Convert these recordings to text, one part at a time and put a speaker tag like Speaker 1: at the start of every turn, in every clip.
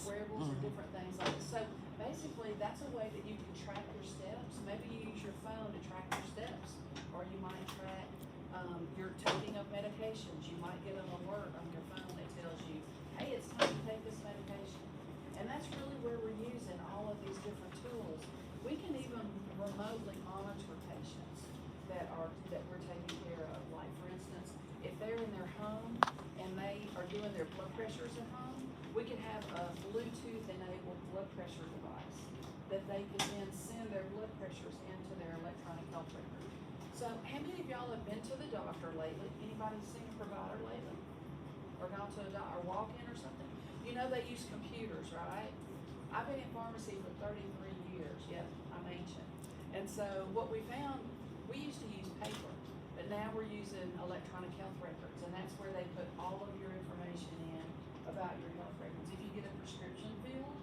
Speaker 1: wearables or different things like this. So basically, that's a way that you can track your steps. Maybe you use your phone to track your steps, or you might track your taking of medications. You might get an alert on your phone that tells you, hey, it's time to take this medication. And that's really where we're using all of these different tools. We can even remotely monitor patients that we're taking care of. Like for instance, if they're in their home and they are doing their blood pressures at home, we can have a Bluetooth enabled blood pressure device that they can then send their blood pressures into their electronic health record. So how many of y'all have been to the doctor lately? Anybody seen a provider lately? Or gone to a doctor or walk-in or something? You know they use computers, right? I've been in pharmacy for 33 years. Yep, I'm ancient. And so what we found, we used to use paper, but now we're using electronic health records, and that's where they put all of your information in about your health records. If you get a prescription filled,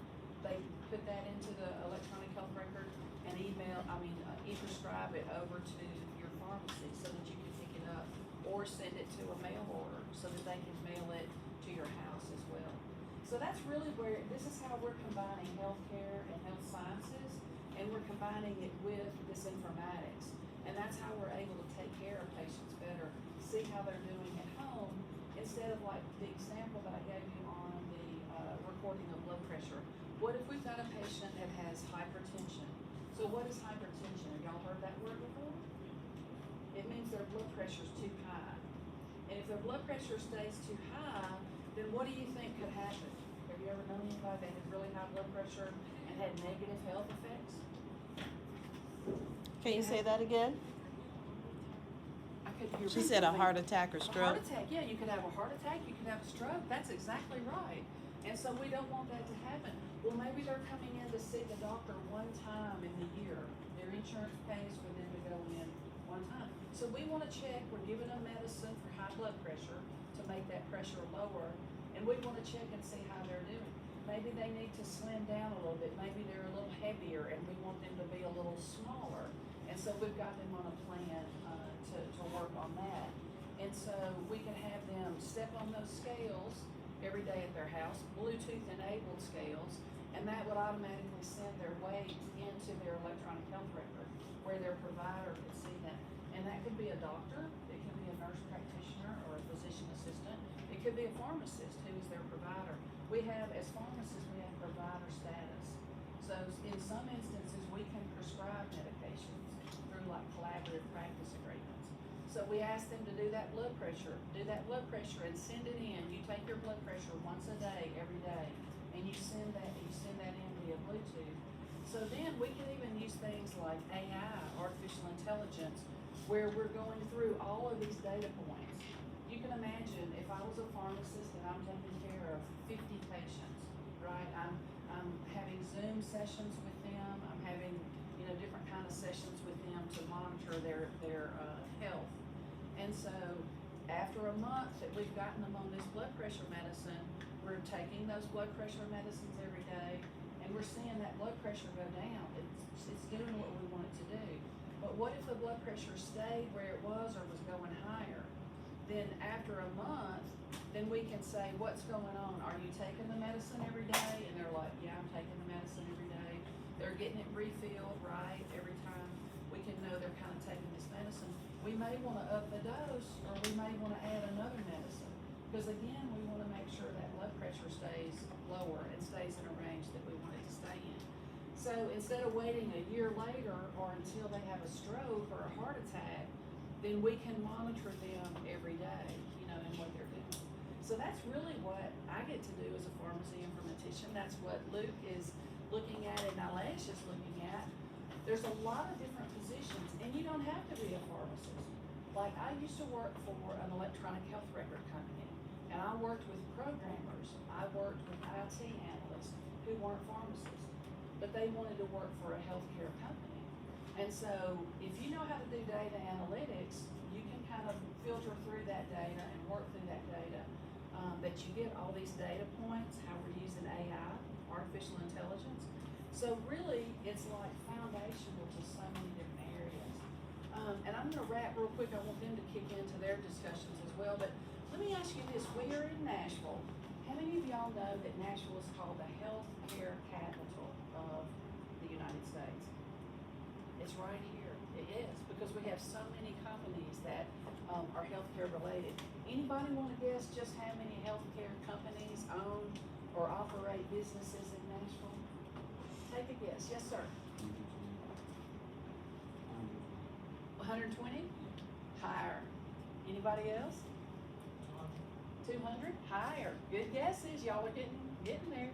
Speaker 1: they put that into the electronic health record and e-prescribe it over to your pharmacy so that you can pick it up, or send it to a mail order so that they can mail it to your house as well. So that's really where, this is how we're combining healthcare and health sciences, and we're combining it with this informatics. And that's how we're able to take care of patients better, see how they're doing at home, instead of like the example that I gave you on the recording of blood pressure. What if we've got a patient that has hypertension? So what is hypertension? Have y'all heard that word before? It means their blood pressure is too high. And if their blood pressure stays too high, then what do you think could happen? Have you ever known anybody that had really high blood pressure and had negative health effects?
Speaker 2: Can you say that again?
Speaker 1: I couldn't hear.
Speaker 2: She said a heart attack or
Speaker 1: A
Speaker 2: stroke.
Speaker 1: heart attack, yeah, you could have a heart attack, you could have a stroke. That's exactly right. And so we don't want that to happen. Well, maybe they're coming in to see the doctor one time in the year. Their insurance pays for them to go in one time. So we want to check, we're giving them medicine for high blood pressure to make that pressure lower, and we want to check and see how they're doing. Maybe they need to slim down a little bit, maybe they're a little heavier and we want them to be a little smaller. And so we've got them on a plan to work on that. And so we can have them step on those scales every day at their house, Bluetooth enabled scales, and that would automatically send their weight into their electronic health record where their provider could see that. And that could be a doctor, it could be a nurse practitioner or a physician assistant, it could be a pharmacist who is their provider. We have, as pharmacists, we have provider status. So in some instances, we can prescribe medications through like collaborative practice agreements. So we ask them to do that blood pressure and send it in. You take your blood pressure once a day, every day, and you send that in via Bluetooth. So then we can even use things like AI, artificial intelligence, where we're going through all of these data points. You can imagine if I was a pharmacist and I'm taking care of 50 patients, right? I'm having Zoom sessions with them. I'm having, different kind of sessions with them to monitor their health. And so after a month that we've gotten them on this blood pressure medicine, we're taking those blood pressure medicines every day, and we're seeing that blood pressure go down. It's doing what we want it to do. But what if the blood pressure stayed where it was or was going higher? Then after a month, then we can say, what's going on? Are you taking the medicine every day? And they're like, yeah, I'm taking the medicine every day. They're getting it refilled, right? Every time we can know they're kind of taking this medicine. We may want to up the dose, or we may want to add another medicine. Because again, we want to make sure that blood pressure stays lower and stays in a range that we want it to stay in. So instead of waiting a year later or until they have a stroke or a heart attack, then we can monitor them every day, and what they're doing. So that's really what I get to do as a pharmacy informatician. That's what Luke is looking at and Nilesh is looking at. There's a lot of different positions, and you don't have to be a pharmacist. Like I used to work for an electronic health record company, and I worked with programmers. I worked with IT analysts who weren't pharmacists, but they wanted to work for a healthcare company. And so if you know how to do data analytics, you can kind of filter through that data and work through that data, that you get all these data points, how we're using AI, artificial intelligence. So really, it's like foundational to so many different areas. And I'm gonna wrap real quick. I want them to kick into their discussions as well, but let me ask you this. We are in Nashville. How many of y'all know that Nashville is called the healthcare capital of the United States? It's right here. It is, because we have so many companies that are healthcare related. Anybody want to guess just how many healthcare companies own or operate businesses in Nashville? Take a guess. Yes, sir. 120? Higher. Anybody else? 200? Higher. Good guesses. Y'all are getting there.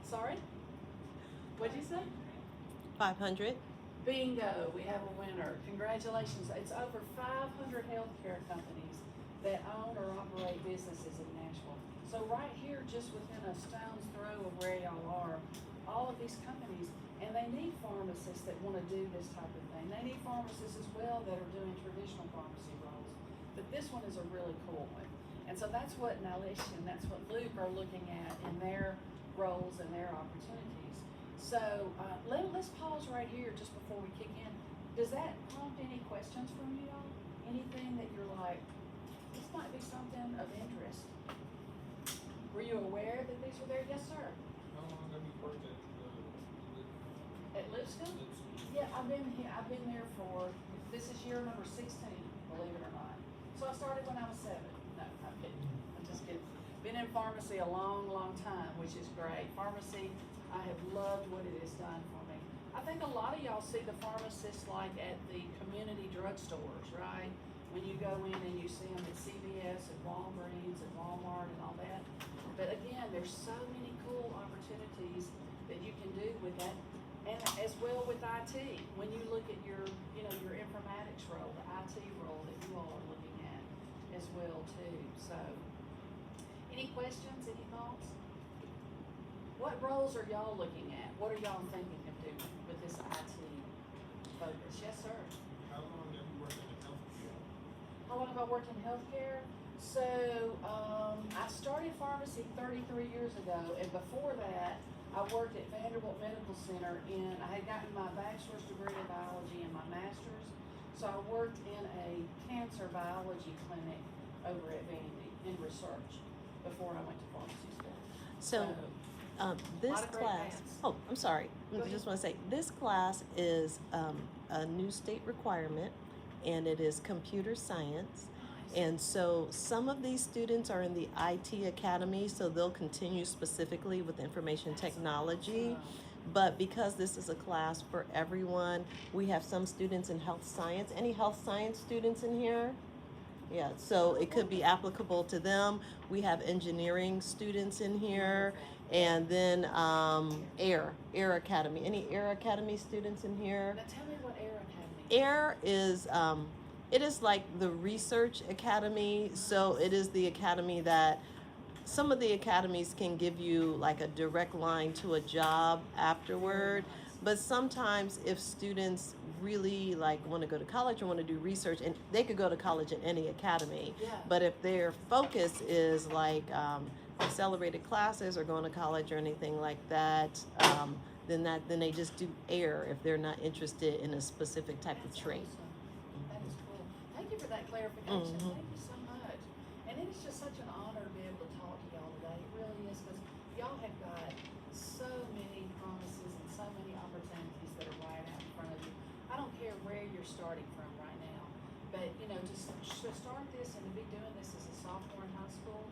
Speaker 1: Sorry? What'd you say?
Speaker 2: 500.
Speaker 1: Bingo, we have a winner. Congratulations. It's over 500 healthcare companies that own or operate businesses in Nashville. So right here, just within a stone's throw of where y'all are, all of these companies, and they need pharmacists that want to do this type of thing. They need pharmacists as well that are doing traditional pharmacy roles. But this one is a really cool one. And so that's what Nalish and that's what Luke are looking at in their roles and their opportunities. So let's pause right here just before we kick in. Does that prompt any questions from you all? Anything that you're like, this might be something of interest? Were you aware that these were there? Yes, sir.
Speaker 3: How long have you worked
Speaker 1: At Lipscomb? Yeah, I've been there for, this is year number 16, believe it or not. So I started when I was 7. No, I'm kidding. I'm just kidding. Been in pharmacy a long, long time, which is great. Pharmacy, I have loved what it has done for me. I think a lot of y'all see the pharmacists like at the community drugstores, right? When you go in and you see them at CVS and Walgreens and Walmart and all that. But again, there's so many cool opportunities that you can do with that. And as well with IT, when you look at your informatics role, the IT role that you all are looking at as well too. So, any questions, any thoughts? What roles are y'all looking at? What are y'all thinking of doing with this IT focus? Yes, sir.
Speaker 3: How long have you worked in healthcare?
Speaker 1: How long have I worked in healthcare? So, I started pharmacy 33 years ago, and before that, I worked at Vanderbilt Medical Center I had gotten my bachelor's degree in biology and my master's. So I worked in a cancer biology clinic over at Vandy in research before I went to pharmacy school.
Speaker 2: So this
Speaker 1: lot of great
Speaker 2: class,
Speaker 1: paths.
Speaker 2: oh, I'm sorry.
Speaker 1: Go
Speaker 2: I
Speaker 1: ahead.
Speaker 2: just want to say, this class is a new state requirement, and it is computer science.
Speaker 1: Nice.
Speaker 2: And so some of these students are in the IT academy, so they'll continue specifically with information technology.
Speaker 1: Awesome.
Speaker 2: But because this is a class for everyone, we have some students in health science. Any health science students in here? Yeah, so it could be applicable to them. We have engineering students in here. And then Air Academy. Any Air Academy students in here?
Speaker 1: Now tell me what Air Academy is.
Speaker 2: Air is it is like the research academy. So it is the academy that some of the academies can give you like a direct line to a job afterward. But sometimes if students really like want to go to college or want to do research, and they could go to college in any academy.
Speaker 1: Yeah.
Speaker 2: But if their focus is like accelerated classes or going to college or anything like that, then they just do Air if they're not interested in a specific type of trade.
Speaker 1: Awesome. That is cool. Thank you for that clarification.
Speaker 2: Mhm.
Speaker 1: Thank you so much. And it is just such an honor to be able to talk to y'all today. It really is, because y'all have got so many promises and so many opportunities that are right out in front of you. I don't care where you're starting from right now, but to start this and to be doing this as a sophomore in high school,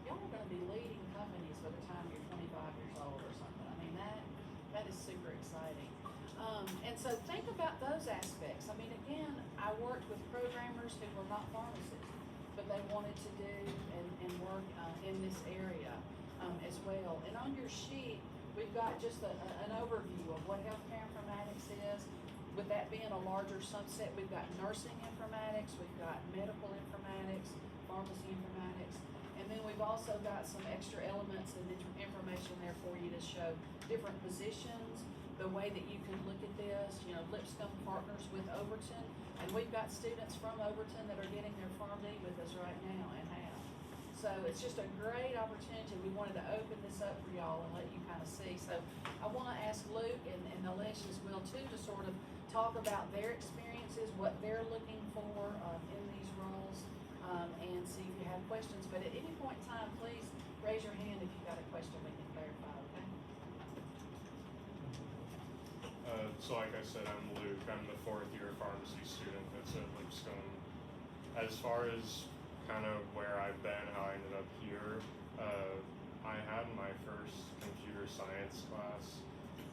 Speaker 1: y'all are going to be leading companies by the time you're 25 years old or something. I mean, that is super exciting. And so think about those aspects. I mean, again, I worked with programmers who were not pharmacists, but they wanted to do and work in this area as well. And on your sheet, we've got just an overview of what healthcare informatics is. With that being a larger subset, we've got nursing informatics, we've got medical informatics, pharmacy informatics, and then we've also got some extra elements and information there for you to show different positions, the way that you can look at this. You know, Lipscomb partners with Overton, and we've got students from Overton that are getting their PharmD with us right now and have. So it's just a great opportunity. We wanted to open this up for y'all and let you kind of see. So I want to ask Luke and Nalesh as well too to sort of talk about their experiences, what they're looking for in these roles, and see if you have questions. But at any point in time, please raise your hand if you've got a question we can clarify, okay?
Speaker 3: So like I said, I'm Luke. I'm the 4th year pharmacy student that's at Lipscomb. As far as kind of where I've been, how I ended up here, I had my first computer science class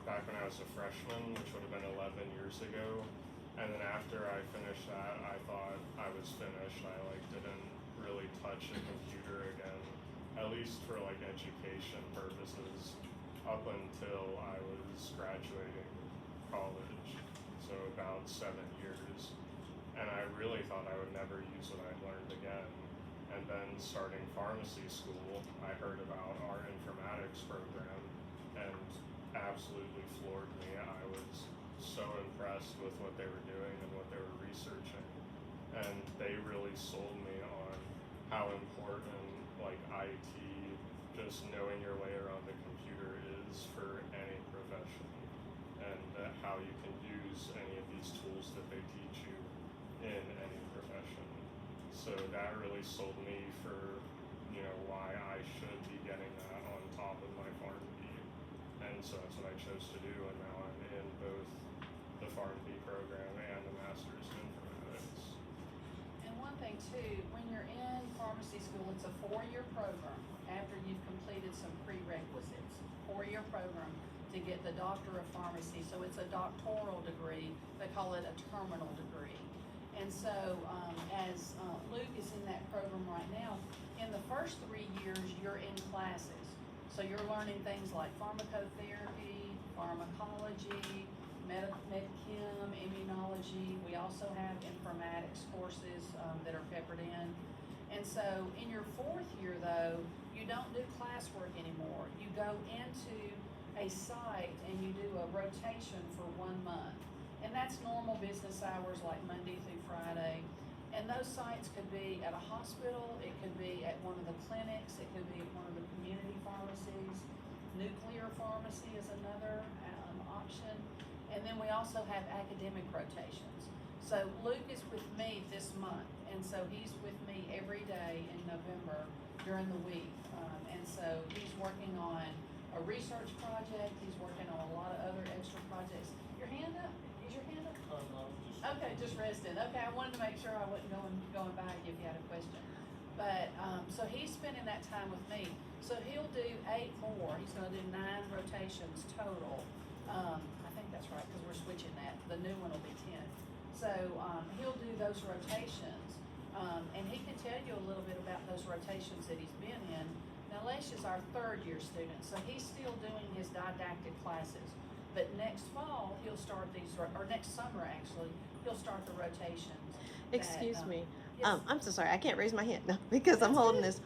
Speaker 3: back when I was a freshman, which would have been 11 years ago. And then after I finished that, I thought I was finished. I didn't really touch a computer again, at least for education purposes, up until I was graduating college, so about 7 years. And I really thought I would never use what I learned again. And then starting pharmacy school, I heard about our informatics program and absolutely floored me. I was so impressed with what they were doing and what they were researching. And they really sold me on how important IT, just knowing your way around the computer is for any profession, and how you can use any of these tools that they teach you in any profession. So that really sold me for, why I should be getting that on top of my PharmD. And so that's what I chose to do, and now I'm in both the PharmD program and the Master's in Informatics.
Speaker 1: And one thing too, when you're in pharmacy school, it's a 4-year program after you've completed some prerequisites. 4-year program to get the Doctor of Pharmacy. So it's a doctoral degree. They call it a terminal degree. And so as Luke is in that program right now, in the first 3 years, you're in classes. So you're learning things like pharmacotherapy, pharmacology, med-chem, immunology. We also have informatics courses that are peppered in. And so in your 4th year, though, you don't do classwork anymore. You go into a site and you do a rotation for 1 month. And that's normal business hours, like Monday through Friday. And those sites could be at a hospital, it could be at one of the clinics, it could be at one of the community pharmacies. Nuclear pharmacy is another option. And then we also have academic rotations. So Luke is with me this month, and so he's with me every day in November during the week. And so he's working on a research project, he's working on a lot of other extra projects. Your hand up? Is your hand up?
Speaker 3: No,
Speaker 1: Okay, just resting. Okay, I wanted to make sure I wasn't going back if you had a question. But, so he's spending that time with me. So he'll do 8 more. He's gonna do 9 rotations total. I think that's right, because we're switching that. The new one will be 10. So, he'll do those rotations. And he can tell you a little bit about those rotations that he's been in. Now, Lesh is our 3rd year student, so he's still doing his didactic classes. But next fall, he'll start these, or next summer actually, he'll start the rotations.
Speaker 2: Excuse me.
Speaker 1: Yes.
Speaker 2: I'm so sorry. I can't raise my hand now because I'm holding this.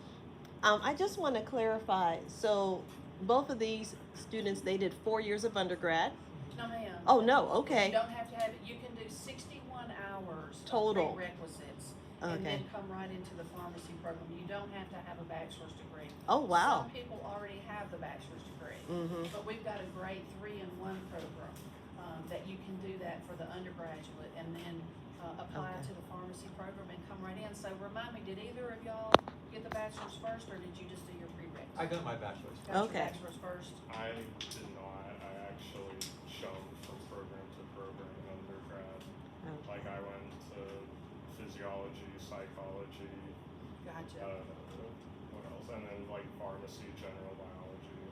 Speaker 2: I just want to clarify. So both of these students, they did 4 years of undergrad.
Speaker 1: No, ma'am.
Speaker 2: Oh, no.
Speaker 1: You
Speaker 2: Okay.
Speaker 1: don't have to have it. You can do 61 hours
Speaker 2: Total.
Speaker 1: of prerequisites and
Speaker 2: Okay.
Speaker 1: then come right into the pharmacy program. You don't have to have a bachelor's degree.
Speaker 2: Oh, wow.
Speaker 1: Some people already have the bachelor's degree,
Speaker 2: Mm-hmm.
Speaker 1: but we've got a grade 3-in-1 program that you can do that for the undergraduate and then apply
Speaker 2: Okay.
Speaker 1: to the pharmacy program and come right in. So remind me, did either of y'all get the bachelor's first, or did you just do your prereqs?
Speaker 4: I got my bachelor's.
Speaker 1: Got your
Speaker 2: Okay.
Speaker 1: bachelor's first?
Speaker 3: I did not. I actually jumped from program to program in undergrad.
Speaker 2: Okay.
Speaker 3: I went to physiology, psychology,
Speaker 1: Gotcha.
Speaker 3: what else? And then pharmacy, general biology.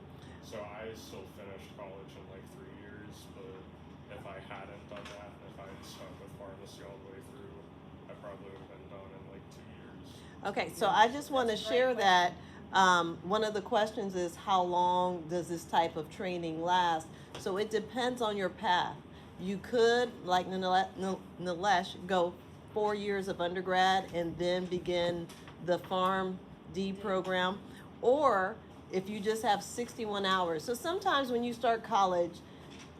Speaker 3: So I still finished college in 3 years, but if I hadn't done that, and if I had stuck with pharmacy all the way through, I probably would have been done in 2 years.
Speaker 2: Okay, so I just want to
Speaker 1: That's a great
Speaker 2: share that one of the questions is how long does this type of training last? So it depends on your path. You could, like Nilesh, go 4 years of undergrad and then begin the PharmD program, or if you just have 61 hours. So sometimes when you start college,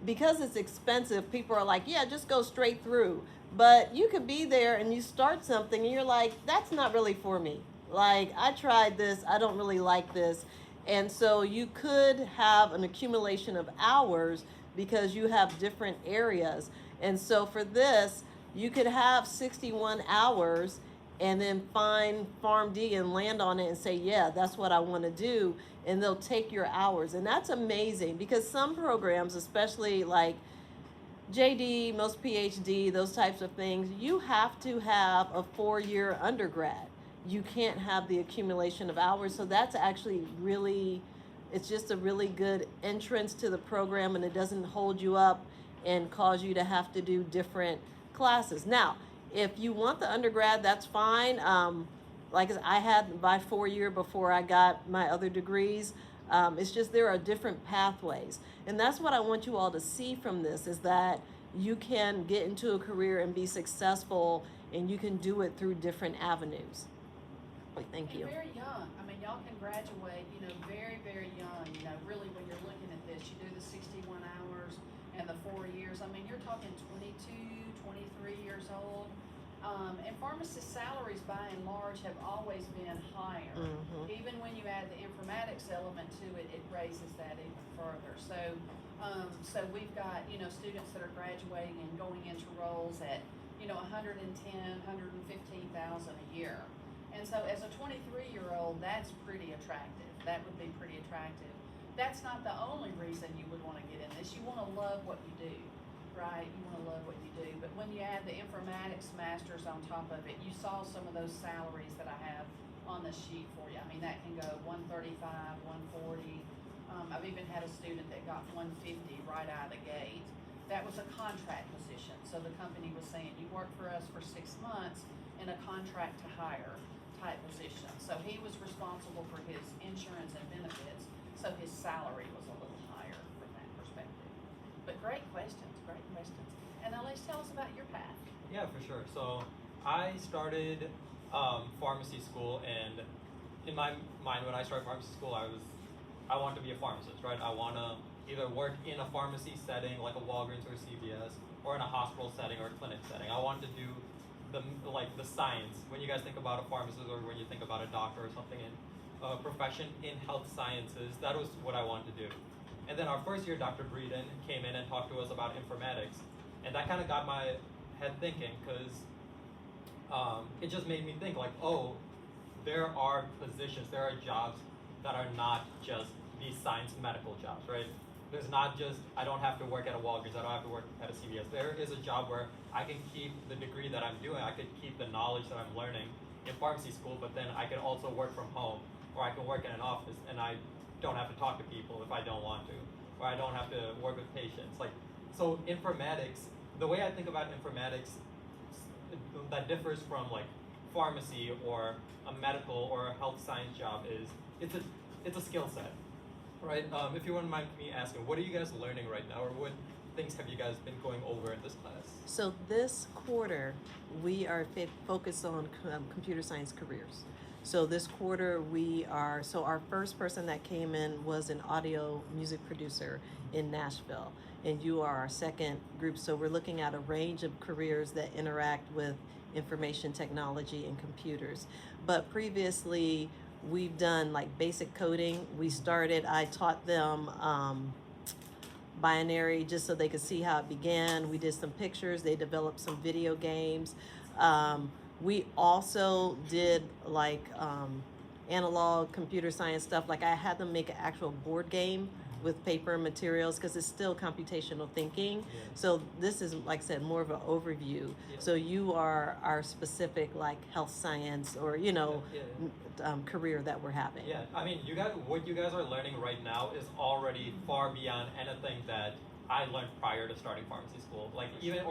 Speaker 2: because it's expensive, people are like, yeah, just go straight through. But you could be there and you start something and you're like, that's not really for me. Like, I tried this, I don't really like this. And so you could have an accumulation of hours because you have different areas. And so for this, you could have 61 hours and then find PharmD and land on it and say, yeah, that's what I want to do. And they'll take your hours. And that's amazing because some programs, especially like JD, most PhD, those types of things, you have to have a 4-year undergrad. You can't have the accumulation of hours. So that's actually really, it's just a really good entrance to the program, and it doesn't hold you up and cause you to have to do different classes. Now, if you want the undergrad, that's fine. Like I had my 4-year before I got my other degrees. It's just there are different pathways. And that's what I want you all to see from this, is that you can get into a career and be successful, and you can do it through different avenues. Thank you.
Speaker 1: And very young. I mean, y'all can graduate, very, very young. Really when you're looking at this, you do the 61 hours and the 4 years. I mean, you're talking 22, 23 years old. And pharmacist salaries by and large have always been higher.
Speaker 2: Mm-hmm.
Speaker 1: Even when you add the informatics element to it, it raises that even further. So we've got, students that are graduating and going into roles at, 110, 115,000 a year. And so as a 23-year-old, that's pretty attractive. That would be pretty attractive. That's not the only reason you would want to get in this. You want to love what you do, right? You want to love what you do. But when you add the informatics masters on top of it, you saw some of those salaries that I have on the sheet for you. I mean, that can go 135, 140. I've even had a student that got 150 right out of the gate. That was a contract position. So the company was saying, you work for us for 6 months in a contract to hire type position. So he was responsible for his insurance and benefits, so his salary was a little higher from that perspective. But great questions, great questions. And now let's tell us about your path.
Speaker 4: Yeah, for sure. So I started pharmacy school, and in my mind when I started pharmacy school, I want to be a pharmacist, right? I want to either work in a pharmacy setting like a Walgreens or CVS, or in a hospital setting or a clinic setting. I want to do the science. When you guys think about a pharmacist, or when you think about a doctor or something in a profession in health sciences, that was what I wanted to do. And then our first year, Dr. Breeden came in and talked to us about informatics, and that kind of got my head thinking, because it just made me think like, oh, there are positions, there are jobs that are not just these science medical jobs, right? There's not just, I don't have to work at a Walgreens, I don't have to work at a CVS. There is a job where I can keep the degree that I'm doing, I could keep the knowledge that I'm learning in pharmacy school, but then I can also work from home, or I can work in an office, and I don't have to talk to people if I don't want to, or I don't have to work with patients. So informatics, the way I think about informatics that differs from like pharmacy or a medical or a health science job is, it's a skill set. Right, if you wouldn't mind me asking, what are you guys learning right now, or what things have you guys been going over in this class?
Speaker 2: So this quarter, we are focused on computer science careers. So this quarter so our first person that came in was an audio music producer in Nashville, and you are our second group. So we're looking at a range of careers that interact with information technology and computers. But previously, we've done like basic coding. I taught them binary just so they could see how it began. We did some pictures. They developed some video games. We also did like analog computer science stuff. Like I had them make an actual board game with paper and materials, because it's still computational thinking.
Speaker 4: Yeah.
Speaker 2: So this is, like I said, more of an overview.
Speaker 4: Yeah.
Speaker 2: So you are our specific like health science or career that we're having.
Speaker 4: Yeah, I mean, what you guys are learning right now is already far beyond anything that I learned prior to starting pharmacy school. Like even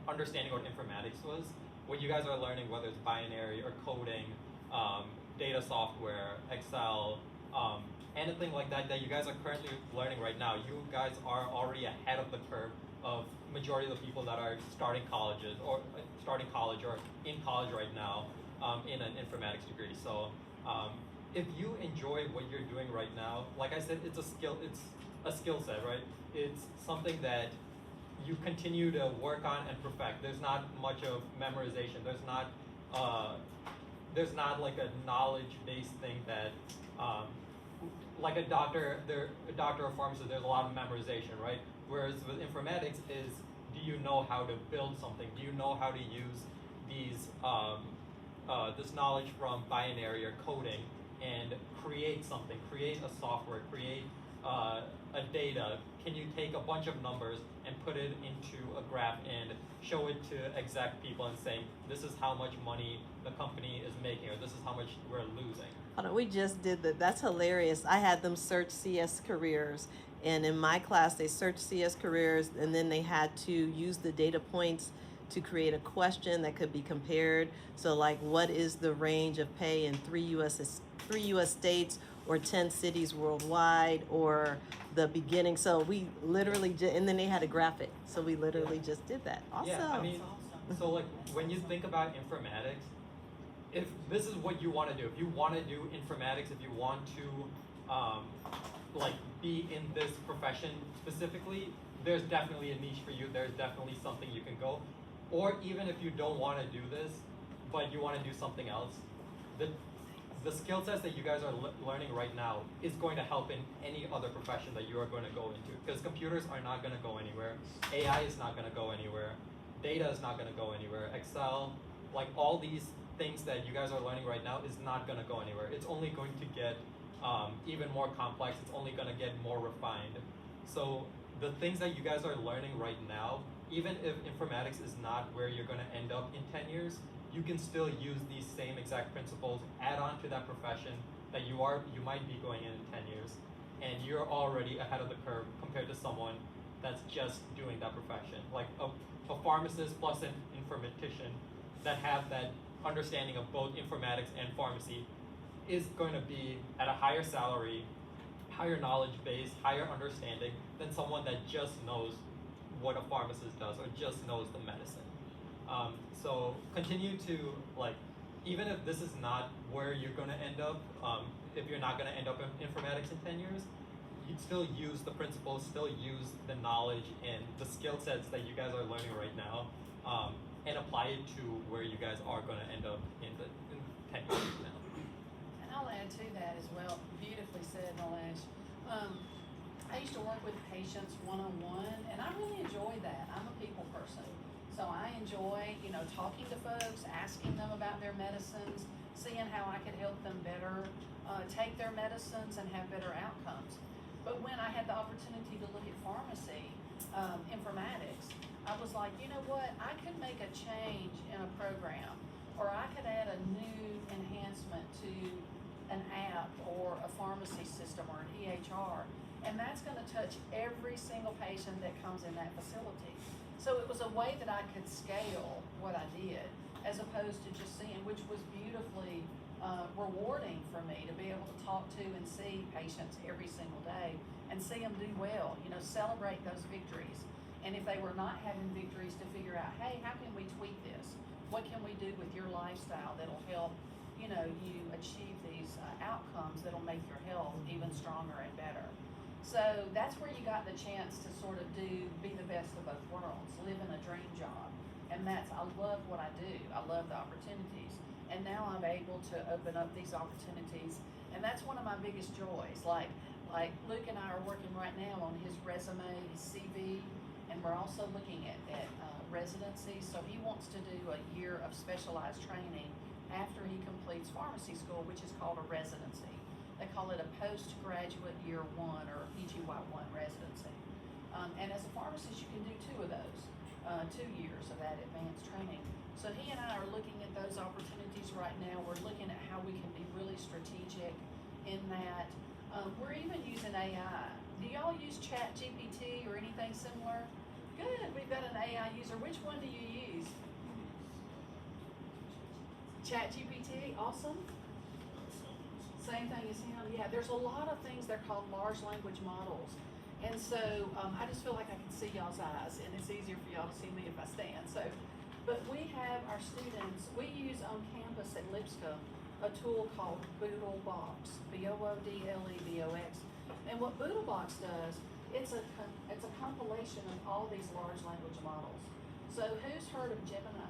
Speaker 4: understanding what informatics was. What you guys are learning, whether it's binary or coding, data software, Excel, anything like that you guys are currently learning right now, you guys are already ahead of the curve of majority of the people that are starting college or in college right now in an informatics degree. So if you enjoy what you're doing right now, like I said, it's a skill set, right? It's something that you continue to work on and perfect. There's not much of memorization. There's not like a knowledge-based thing that like a doctor or pharmacist, there's a lot of memorization, right? Whereas with informatics do you know how to build something? Do you know how to use these this knowledge from binary or coding and create something, create a software, create a data? Can you take a bunch of numbers and put it into a graph and show it to exec people and saying, this is how much money the company is making, or this is how much we're losing?
Speaker 2: Hold on, we just did that. That's hilarious. I had them search CS careers, and in my class, they searched CS careers, and then they had to use the data points to create a question that could be compared. So, like, what is the range of pay in three U.S. states or 10 cities worldwide, or the beginning? So we literally and then they had a graphic. So we literally just did that. Awesome.
Speaker 4: Yeah, I mean, so like when you think about informatics, if this is what you want to do, if you want to do informatics, if you want to like be in this profession specifically, there's definitely a niche for you. There's definitely something you can go. Or even if you don't want to do this, but you want to do something else, the skill sets that you guys are learning right now is going to help in any other profession that you are going to go into, because computers are not going to go anywhere. AI is not going to go anywhere. Data is not going to go anywhere. Excel, like all these things that you guys are learning right now is not going to go anywhere. It's only going to get even more complex. It's only going to get more refined. So the things that you guys are learning right now, even if informatics is not where you're going to end up in 10 years, you can still use these same exact principles, add on to that profession that you might be going in 10 years, and you're already ahead of the curve compared to someone that's just doing that profession. Like a pharmacist plus an informatician that have that understanding of both informatics and pharmacy is going to be at a higher salary, higher knowledge base, higher understanding than someone that just knows what a pharmacist does or just knows the medicine. So continue to, like, even if this is not where you're going to end up, if you're not going to end up in informatics in 10 years, you'd still use the principles, still use the knowledge and the skill sets that you guys are learning right now, and apply it to where you guys are going to end up in 10 years from now.
Speaker 1: And I'll add to that as well. Beautifully said, Nilesh. I used to work with patients one-on-one, and I really enjoyed that. I'm a people person. So I enjoy, talking to folks, asking them about their medicines, seeing how I could help them better take their medicines and have better outcomes. But when I had the opportunity to look at pharmacy, informatics, I was like, you know what, I could make a change in a program, or I could add a new enhancement to an app or a pharmacy system or an EHR, and that's going to touch every single patient that comes in that facility. So it was a way that I could scale what I did, as opposed to just seeing, which was beautifully rewarding for me to be able to talk to and see patients every single day and see them do well, celebrate those victories. And if they were not having victories, to figure out, hey, how can we tweak this? What can we do with your lifestyle that'll help, you achieve these outcomes that'll make your health even stronger and better? So that's where you got the chance to sort of be the best of both worlds, live in a dream job. And I love what I do. I love the opportunities. And now I'm able to open up these opportunities. And that's one of my biggest joys. Like Luke and I are working right now on his resume, his CV, and we're also looking at residency. So he wants to do a year of specialized training after he completes pharmacy school, which is called a residency. They call it a postgraduate year one or PGY1 residency. And as a pharmacist, you can do 2 of those, 2 years of that advanced training. So he and I are looking at those opportunities right now. We're looking at how we can be really strategic in that. We're even using AI. Do y'all use ChatGPT or anything similar? Good, we've got an AI user. Which one do you use? ChatGPT, awesome. Same thing as him. Yeah, there's a lot of things they're called large language models. And so I just feel like I can see y'all's eyes, and it's easier for y'all to see me if I stand. But we have our students, we use on campus at Lipscomb a tool called Boodlebox, Boodlebox. And what Boodlebox does, it's a compilation of all these large language models. So who's heard of Gemini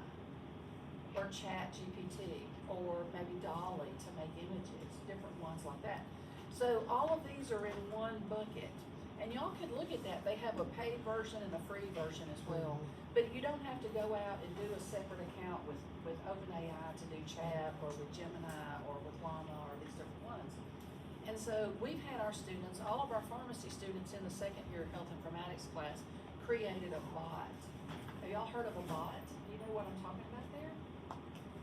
Speaker 1: or ChatGPT or maybe Dolly to make images, different ones like that. So all of these are in one bucket. And y'all could look at that. They have a paid version and a free version as well. But you don't have to go out and do a separate account with OpenAI to do chat or with Gemini or with Llama or these different ones. And so we've had our students, all of our pharmacy students in the second year health informatics class created a bot. Have y'all heard of a bot? Do you know what I'm talking about there?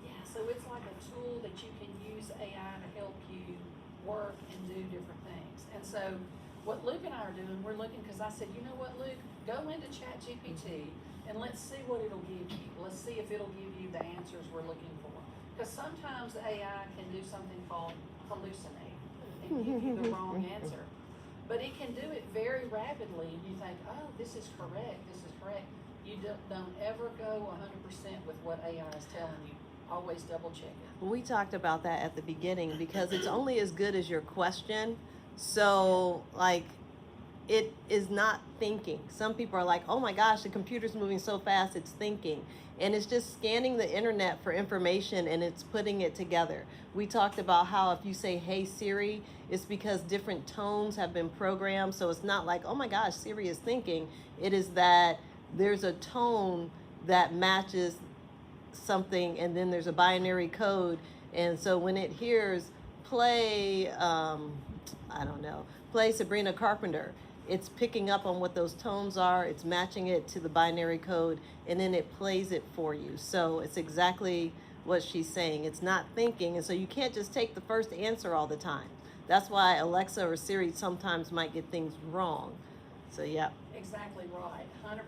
Speaker 1: Yeah, so it's like a tool that you can use AI to help you work and do different things. And so what Luke and I are doing, we're looking, because I said, you know what, Luke, go into ChatGPT and let's see what it'll give you. Let's see if it'll give you the answers we're looking for. Because sometimes AI can do something called hallucinate and give you the wrong answer. But it can do it very rapidly, and you think, oh, this is correct, this is correct. You don't ever go 100% with what AI is telling you. Always double check it.
Speaker 2: We talked about that at the beginning because it's only as good as your question. So, like, it is not thinking. Some people are like, oh my gosh, the computer's moving so fast, it's thinking. And it's just scanning the internet for information and it's putting it together. We talked about how if you say, hey Siri, it's because different tones have been programmed. So it's not like, oh my gosh, Siri is thinking. It is that there's a tone that matches something and then there's a binary code. And so when it hears play, I don't know, play Sabrina Carpenter, it's picking up on what those tones are, it's matching it to the binary code, and then it plays it for you. So it's exactly what she's saying. It's not thinking, and so you can't just take the first answer all the time. That's why Alexa or Siri sometimes might get things wrong. So yeah.
Speaker 1: Exactly right, 100%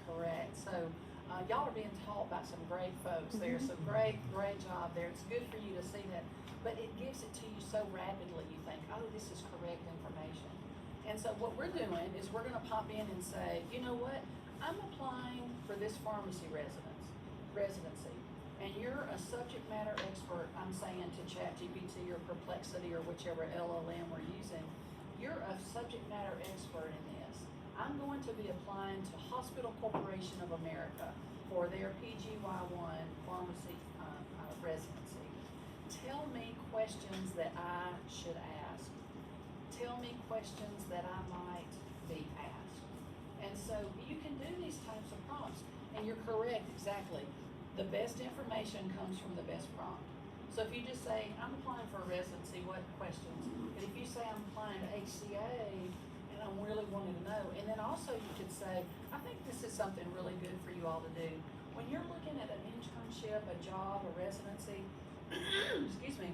Speaker 1: correct. So y'all are being taught by some great folks there. So great job there. It's good for you to see that, but it gives it to you so rapidly. You think, oh, this is correct information. And so what we're doing is we're going to pop in and say, you know what? I'm applying for this pharmacy residency, and you're a subject matter expert. I'm saying to ChatGPT or Perplexity or whichever LLM we're using, you're a subject matter expert in this. I'm going to be applying to Hospital Corporation of America for their PGY1 pharmacy residency. Tell me questions that I should ask. Tell me questions that I might be asked. And so you can do these types of prompts. And you're correct, exactly. The best information comes from the best prompt. So if you just say, I'm applying for a residency, what questions? And if you say, I'm applying to HCA, and I'm really wanting to know. And then also you could say, I think this is something really good for you all to do. When you're looking at an internship, a job, a residency, excuse me,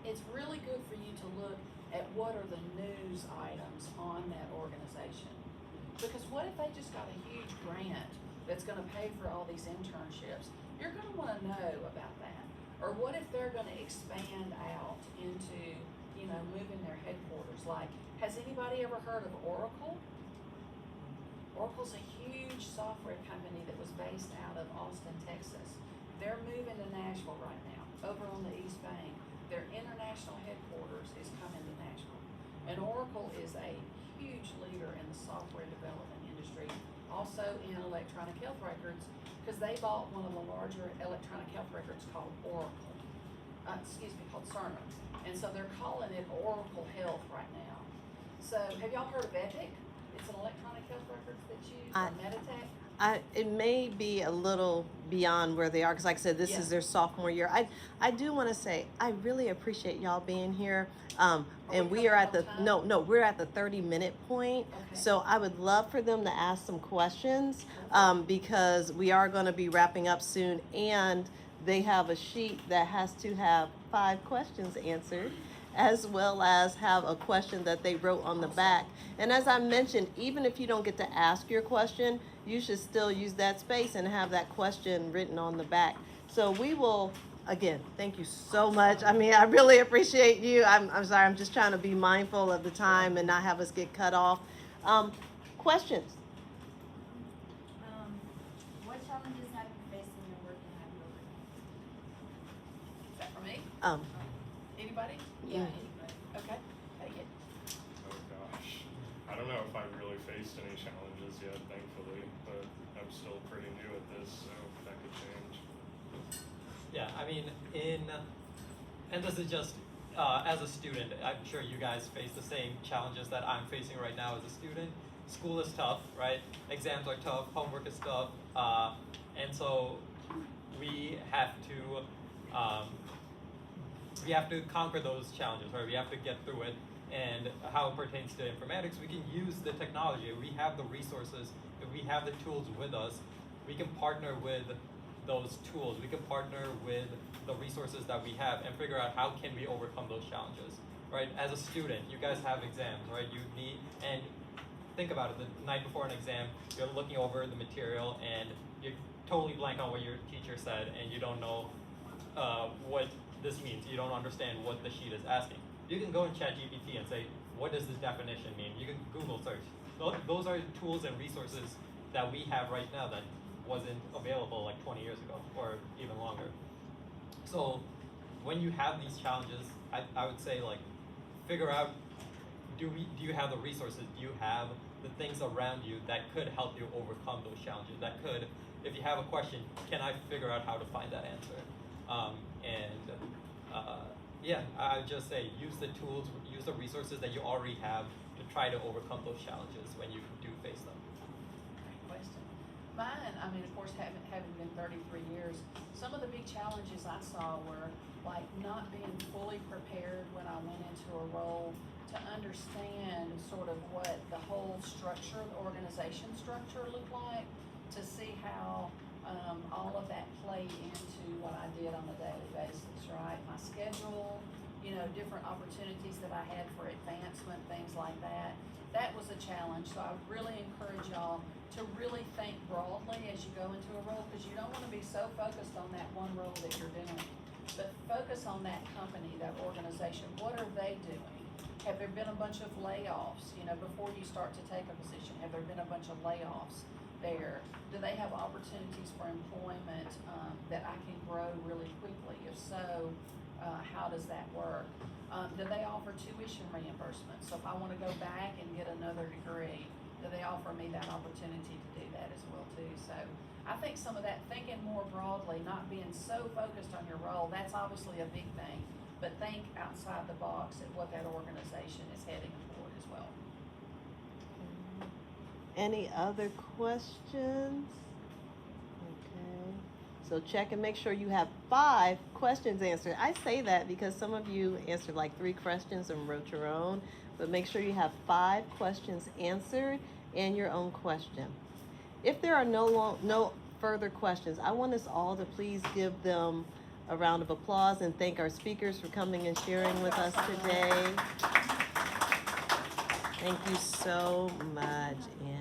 Speaker 1: it's really good for you to look at what are the news items on that organization. Because what if they just got a huge grant that's going to pay for all these internships? You're going to want to know about that. Or what if they're going to expand out into, moving their headquarters? Like, has anybody ever heard of Oracle? Oracle's a huge software company that was based out of Austin, Texas. They're moving to Nashville right now, over on the East Bank. Their international headquarters is coming to Nashville. And Oracle is a huge leader in the software development industry, also in electronic health records, because they bought one of the larger electronic health records called Oracle, called Cerner. And so they're calling it Oracle Health right now. So have y'all heard of Epic? It's an electronic health records that's used, or Meditech.
Speaker 2: It may be a little beyond where they are, because like I said, this is their sophomore year. I do want to say, I really appreciate y'all being here. And we are at the, we're at the 30-minute point.
Speaker 1: Okay.
Speaker 2: So I would love for them to ask some questions because we are going to be wrapping up soon. And they have a sheet that has to have 5 questions answered, as well as have a question that they wrote on the back. And as I mentioned, even if you don't get to ask your question, you should still use that space and have that question written on the back. So we will, again, thank you so much. I mean, I really appreciate you. I'm sorry, I'm just trying to be mindful of the time and not have us get cut off. Questions?
Speaker 5: What challenges have you faced in your work and have you overcome?
Speaker 1: Is that for me? Anybody?
Speaker 5: Yeah.
Speaker 1: Anybody. Okay. Take it.
Speaker 3: Oh gosh. I don't know if I've really faced any challenges yet, thankfully, but I'm still pretty new at this, so that could change.
Speaker 4: Yeah, I mean, and this is just as a student, I'm sure you guys face the same challenges that I'm facing right now as a student. School is tough, right? Exams are tough, homework is tough, and so we have to conquer those challenges, right? We have to get through it. And how it pertains to informatics, we can use the technology. We have the resources. If we have the tools with us, we can partner with those tools. We can partner with the resources that we have and figure out how can we overcome those challenges, right? As a student, you guys have exams, right? And think about it, the night before an exam, you're looking over the material and you're totally blank on what your teacher said and you don't know what this means. You don't understand what the sheet is asking. You can go in ChatGPT and say, what does this definition mean? You can Google search. Those are tools and resources that we have right now that wasn't available like 20 years ago or even longer. So when you have these challenges, I would say like figure out, do you have the resources? Do you have the things around you that could help you overcome those challenges? That could, if you have a question, can I figure out how to find that answer? Yeah, I would just say use the tools, use the resources that you already have to try to overcome those challenges when you do face them.
Speaker 1: Great question. Mine, I mean, of course, having been 33 years, some of the big challenges I saw were like not being fully prepared when I went into a role to understand sort of what the whole structure, the organization structure looked like, to see how all of that played into what I did on a daily basis, right? My schedule, different opportunities that I had for advancement, things like that. That was a challenge. So I really encourage y'all to really think broadly as you go into a role, because you don't want to be so focused on that one role that you're doing, but focus on that company, that organization. What are they doing? Have there been a bunch of layoffs? Before you start to take a position, have there been a bunch of layoffs there? Do they have opportunities for employment that I can grow really quickly? If so, how does that work? Do they offer tuition reimbursement? So if I want to go back and get another degree, do they offer me that opportunity to do that as well too? So I think some of that thinking more broadly, not being so focused on your role, that's obviously a big thing, but think outside the box at what that organization is heading toward as well.
Speaker 2: Any other questions? Okay. So check and make sure you have 5 questions answered. I say that because some of you answered like 3 questions and wrote your own, but make sure you have 5 questions answered and your own question. If there are no further questions, I want us all to please give them a round of applause and thank our speakers for coming and sharing with us today. Thank you so much, Ann.